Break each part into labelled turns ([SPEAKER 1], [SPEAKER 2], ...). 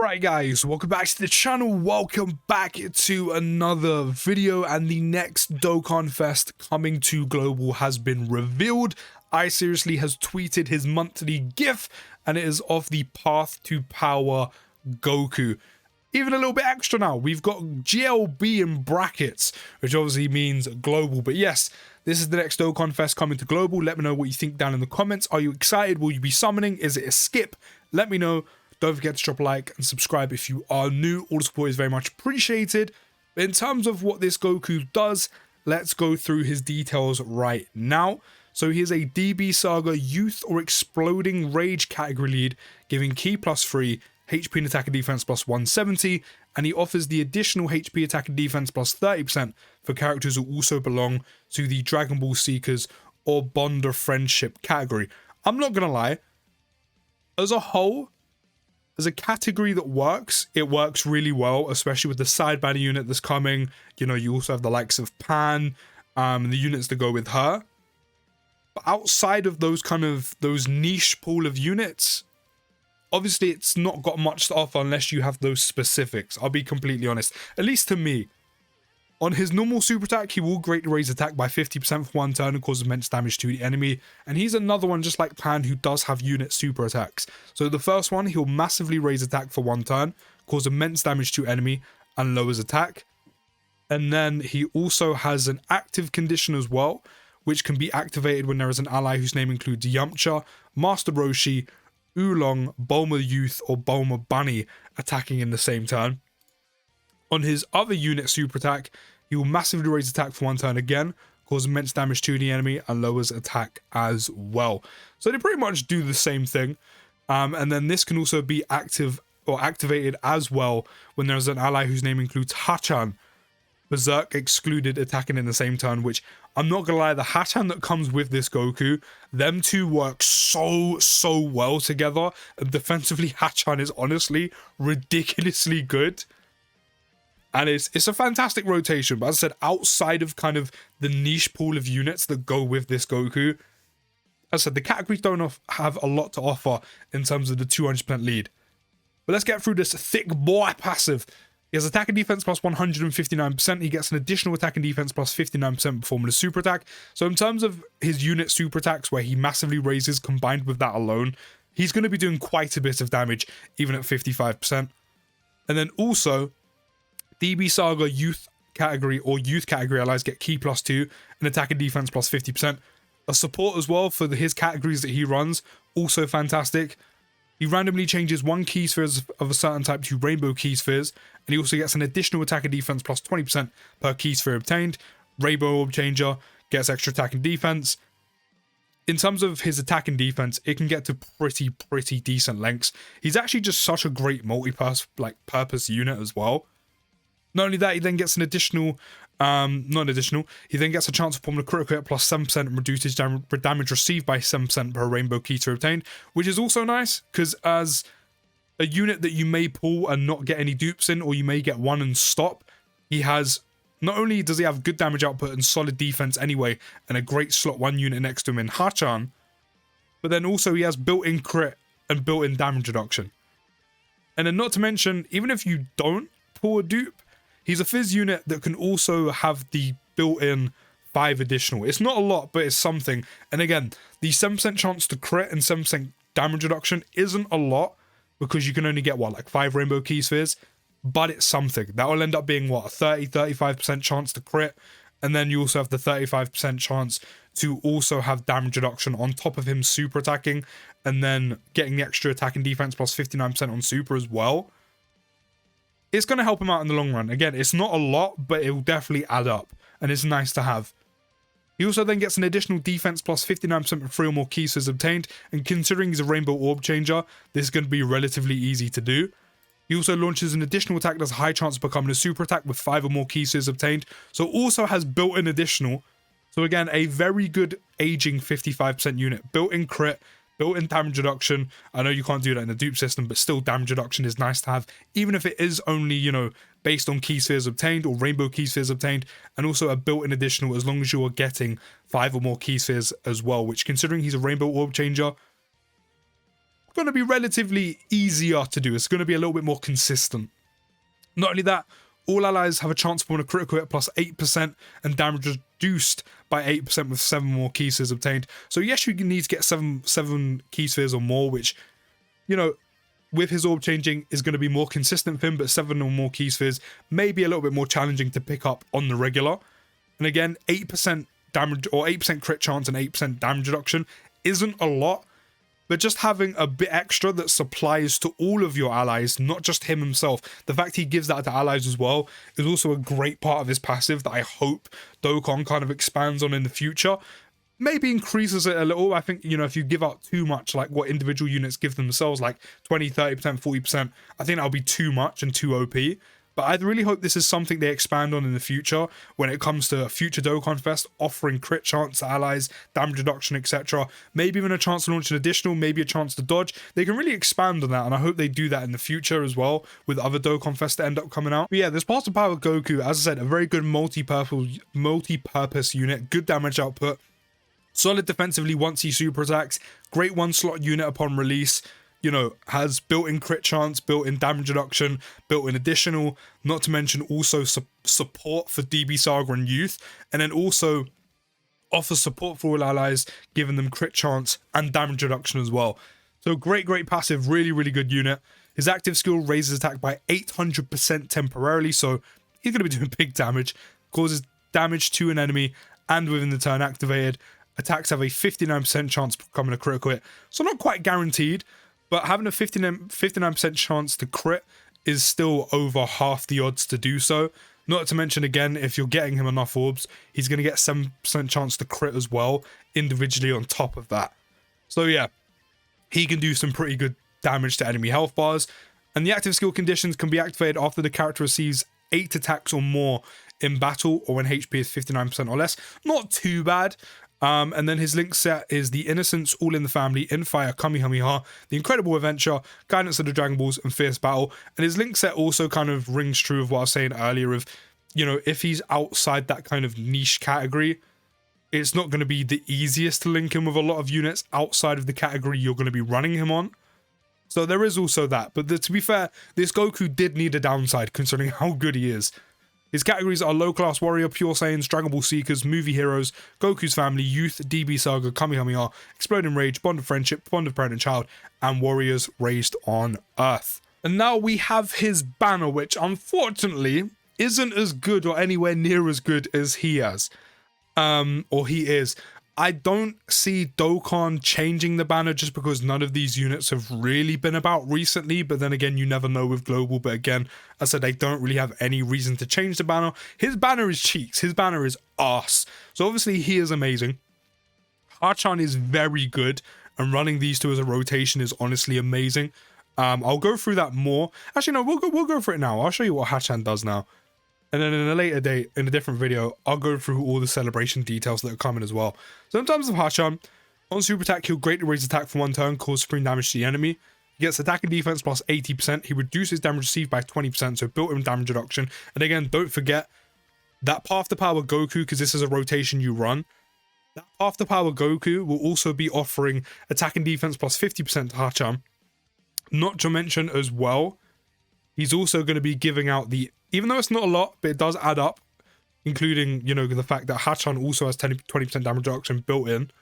[SPEAKER 1] Alright guys, welcome back to the channel, welcome back to another video, and the next Dokkanfest coming to global has been revealed. Seriously has tweeted his monthly GIF, and it is of the Path to Power Goku. Even a little bit extra now, we've got GLB in brackets, which obviously means global, but yes, this is the next Dokkanfest coming to global. Let me know what you think down in the comments. Are you excited? Will you be summoning? Is it a skip? Let me know. Don't forget to drop a like and subscribe if you are new. All the support is very much appreciated. But in terms of what this Goku does, let's go through his details right now. So he is a DB Saga Youth or Exploding Rage category lead, giving Ki +3, HP and attack and defense plus 170, and he offers the additional HP attack and defense plus 30% for characters who also belong to the Dragon Ball Seekers or Bond of Friendship category. I'm not gonna lie, as a whole, as a category that works, it works really well, especially with the side banner unit that's coming. You know, you also have the likes of Pan, the units that go with her. But outside of those those niche pool of units, obviously it's not got much to offer unless you have those specifics. I'll be completely honest, at least to me. On his normal super attack, he will greatly raise attack by 50% for one turn and cause immense damage to the enemy. And he's another one just like Pan who does have unit super attacks. So the first one, he'll massively raise attack for one turn, cause immense damage to enemy and lowers attack. And then he also has an active condition as well, which can be activated when there is an ally whose name includes Yamcha, Master Roshi, Oolong, Bulma Youth, or Bulma Bunny attacking in the same turn. On his other unit super attack, he will massively raise attack for one turn again, cause immense damage to the enemy, and lowers attack as well. So they pretty much do the same thing. And then this can also be active or activated as well when there's an ally whose name includes Hachan, Berserk excluded attacking in the same turn, which I'm not gonna lie, the Hachan that comes with this Goku, them two work so well together. And defensively, Hachan is honestly ridiculously good. And it's a fantastic rotation, but as I said, outside of the niche pool of units that go with this Goku, as I said, the categories don't have a lot to offer in terms of the 200% lead. But let's get through this thick boy passive. He has attack and defense plus 159%. He gets an additional attack and defense plus 59% performing a super attack. So in terms of his unit super attacks, where he massively raises combined with that alone, he's going to be doing quite a bit of damage, even at 55%. And then also, DB Saga Youth category or Youth category allies get Ki +2 and attack and defense plus 50%. A support as well for his categories that he runs, also fantastic. He randomly changes one Ki spheres of a certain type to Rainbow Ki spheres, and he also gets an additional attack and defense plus 20% per Ki sphere obtained. Rainbow Orb Changer gets extra attack and defense. In terms of his attack and defense, it can get to pretty decent lengths. He's actually just such a great purpose unit as well. Not only that, he then gets an additional, he then gets a chance of performing a critical hit plus 7% and reduces damage received by 7% per Rainbow Ki obtained, which is also nice, because as a unit that you may pull and not get any dupes in, or you may get one and stop, he has, not only does he have good damage output and solid defense anyway, and a great slot 1 unit next to him in Hachan, but then also he has built-in crit and built-in damage reduction. And then not to mention, even if you don't pull a dupe, he's a Fizz unit that can also have the built-in 5 additional. It's not a lot, but it's something. And again, the 7% chance to crit and 7% damage reduction isn't a lot, because you can only get, what, like 5 Rainbow Ki spheres? But it's something. That will end up being, what, a 30-35% chance to crit. And then you also have the 35% chance to also have damage reduction on top of him super attacking, and then getting the extra attack and defense plus 59% on super as well. It's going to help him out in the long run. Again, it's not a lot, but it will definitely add up, and it's nice to have. He also then gets an additional defense plus 59% of 3 or more Ki spheres obtained, and considering he's a Rainbow Orb Changer, this is going to be relatively easy to do. He also launches an additional attack that has a high chance of becoming a super attack with 5 or more Ki spheres obtained, so also has built-in additional. So again, a very good aging 55% unit, built-in crit, built-in damage reduction. I know you can't do that in the dupe system, but still damage reduction is nice to have, even if it is only, you know, based on Ki spheres obtained or Rainbow Ki spheres obtained, and also a built-in additional as long as you are getting 5 or more Ki spheres as well, which, considering he's a Rainbow Orb Changer, going to be relatively easier to do. It's going to be a little bit more consistent. Not only that, all allies have a chance for a critical hit plus 8% and damage reduced by 8% with 7 more key spheres obtained. So yes, you need to get seven key spheres or more, which, you know, with his orb changing is going to be more consistent for him, but 7 or more key spheres may be a little bit more challenging to pick up on the regular. And again, 8% damage or 8% crit chance and 8% damage reduction isn't a lot, but just having a bit extra that supplies to all of your allies, not just him himself. The fact he gives that to allies as well is also a great part of his passive that I hope Dokkan kind of expands on in the future. Maybe increases it a little. I think, you know, if you give out too much, like what individual units give themselves, like 20, 30%, 40%, I think that'll be too much and too OP. But I really hope this is something they expand on in the future when it comes to future Dokkanfest, offering crit chance to allies, damage reduction, etc. Maybe even a chance to launch an additional, maybe a chance to dodge. They can really expand on that, and I hope they do that in the future as well with other Dokkanfest that end up coming out. But yeah, this Path to Power Goku, as I said, a very good multi-purpose unit, good damage output, solid defensively once he super attacks, great one-slot unit upon release. You know, has built-in crit chance, built-in damage reduction, built-in additional, not to mention also support for DB Saga and Youth, and then also offers support for all allies, giving them crit chance and damage reduction as well. So great passive, really good unit. His active skill raises attack by 800% temporarily, so he's going to be doing big damage, causes damage to an enemy, and within the turn activated, attacks have a 59% chance of becoming a critical hit. So not quite guaranteed, but having a 59% chance to crit is still over half the odds to do so. Not to mention, again, if you're getting him enough orbs, he's going to get 7% chance to crit as well, individually on top of that. So yeah, he can do some pretty good damage to enemy health bars. And the active skill conditions can be activated after the character receives 8 attacks or more in battle, or when HP is 59% or less. Not too bad. And then his link set is the Innocence, All in the Family, In Fire, Kamehameha, The Incredible Adventure, Guidance of the Dragon Balls, and Fierce Battle. And his link set also kind of rings true of what I was saying earlier of, you know, if he's outside that kind of niche category, it's not going to be the easiest to link him with a lot of units outside of the category you're going to be running him on. So there is also that. But to be fair, this Goku did need a downside considering how good he is. His categories are Low Class Warrior, Pure Saiyans, Dragon Ball Seekers, Movie Heroes, Goku's Family, Youth, DB Saga, Kamehameha, Exploding Rage, Bond of Friendship, Bond of Parent and Child, and Warriors Raised on Earth. And now we have his banner, which unfortunately isn't as good or anywhere near as good as he has. Or he is. I don't see Dokkan changing the banner just because none of these units have really been about recently, but then again, you never know with Global. But again, I said they don't really have any reason to change the banner. His banner is cheeks, his banner is arse. So obviously he is amazing. Hachan is very good, and running these two as a rotation is honestly amazing. I'll go through that more. Actually, no, we'll go for it now. I'll show you what Hachan does now. And then in a later date, in a different video, I'll go through all the celebration details that are coming as well. So in terms of Hachan, on super attack, he'll greatly raise attack for one turn, cause supreme damage to the enemy. He gets attack and defense plus 80%. He reduces damage received by 20%, so built-in damage reduction. And again, don't forget that Path to Power Goku, because this is a rotation you run. That Path to Power Goku will also be offering attack and defense plus 50% to Hachan. Not to mention as well, he's also going to be giving out the, even though it's not a lot, but it does add up, including, you know, the fact that Hachan also has 20% damage reduction built in.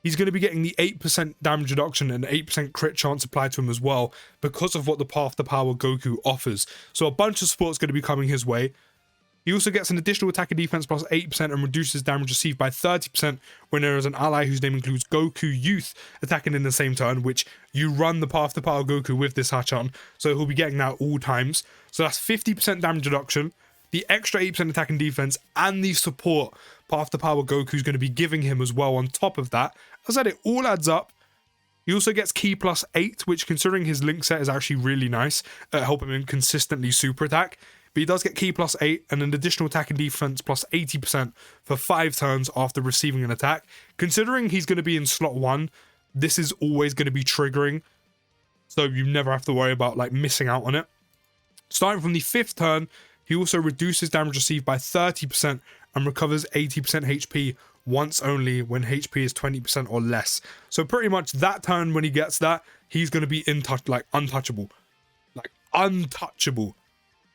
[SPEAKER 1] He's going to be getting the 8% damage reduction and 8% crit chance applied to him as well because of what the Path to Power Goku offers. So a bunch of support's going to be coming his way. He also gets an additional attack and defense plus 8% and reduces damage received by 30% when there is an ally whose name includes Goku Youth attacking in the same turn, which you run the Path to Power Goku with this Hachan, so he'll be getting that at all times. So that's 50% damage reduction, the extra 8% attack and defense, and the support Path to Power Goku is going to be giving him as well on top of that. As I said, it all adds up. He also gets Ki plus 8, which considering his link set is actually really nice at helping him consistently super attack. But he does get Ki plus 8 and an additional attack and defense plus 80% for 5 turns after receiving an attack. Considering he's going to be in slot 1, this is always going to be triggering, so you never have to worry about like missing out on it. Starting from the 5th turn, he also reduces damage received by 30% and recovers 80% HP once only when HP is 20% or less. So pretty much that turn when he gets that, he's going to be untouchable. Like untouchable.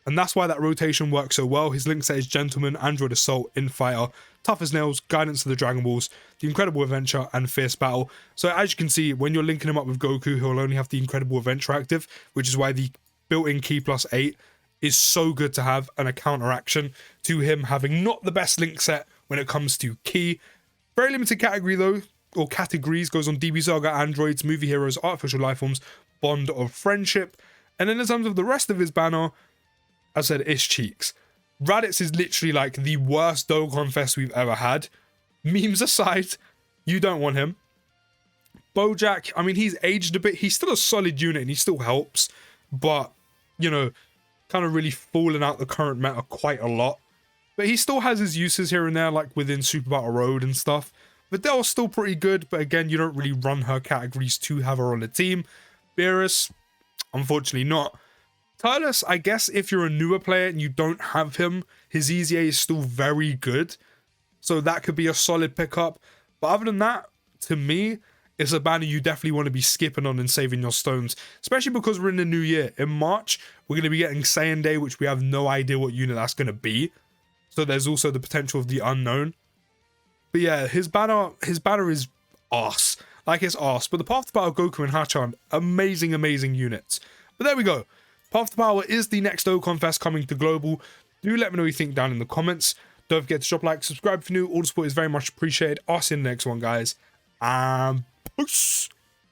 [SPEAKER 1] And that's why that rotation works so well. His link set is Gentleman, Android Assault, Infighter, Tough as Nails, Guidance to the Dragon Balls, The Incredible Adventure, and Fierce Battle. So as you can see, when you're linking him up with Goku, he'll only have the Incredible Adventure active, which is why the built-in Key plus 8 is so good to have, and a counteraction to him having not the best link set when it comes to Key. Very limited category though, or categories, goes on DB Saga, Androids, Movie Heroes, Artificial Lifeforms, Bond of Friendship. And then in terms of the rest of his banner, I said it's cheeks. Raditz is literally like the worst Dokkanfest we've ever had. Memes aside, you don't want him. Bojack, I mean, he's aged a bit. He's still a solid unit and he still helps. But, you know, kind of really falling out the current meta quite a lot. But he still has his uses here and there, like within Super Battle Road and stuff. Vidal's still pretty good, but again, you don't really run her categories to have her on the team. Beerus, unfortunately not. Tyrus, I guess if you're a newer player and you don't have him, his EZA is still very good. So that could be a solid pickup. But other than that, to me, it's a banner you definitely want to be skipping on and saving your stones. Especially because we're in the new year. In March, we're going to be getting Saiyan Day, which we have no idea what unit that's going to be. So there's also the potential of the unknown. But yeah, his banner is arse. Like it's arse. But the Path to Power, Goku and Hachan, amazing, amazing units. But there we go. Path to Power is the next Dokkanfest coming to Global. Do let me know what you think down in the comments. Don't forget to drop a like, subscribe if you're new. All the support is very much appreciated. I'll see you in the next one, guys. Peace.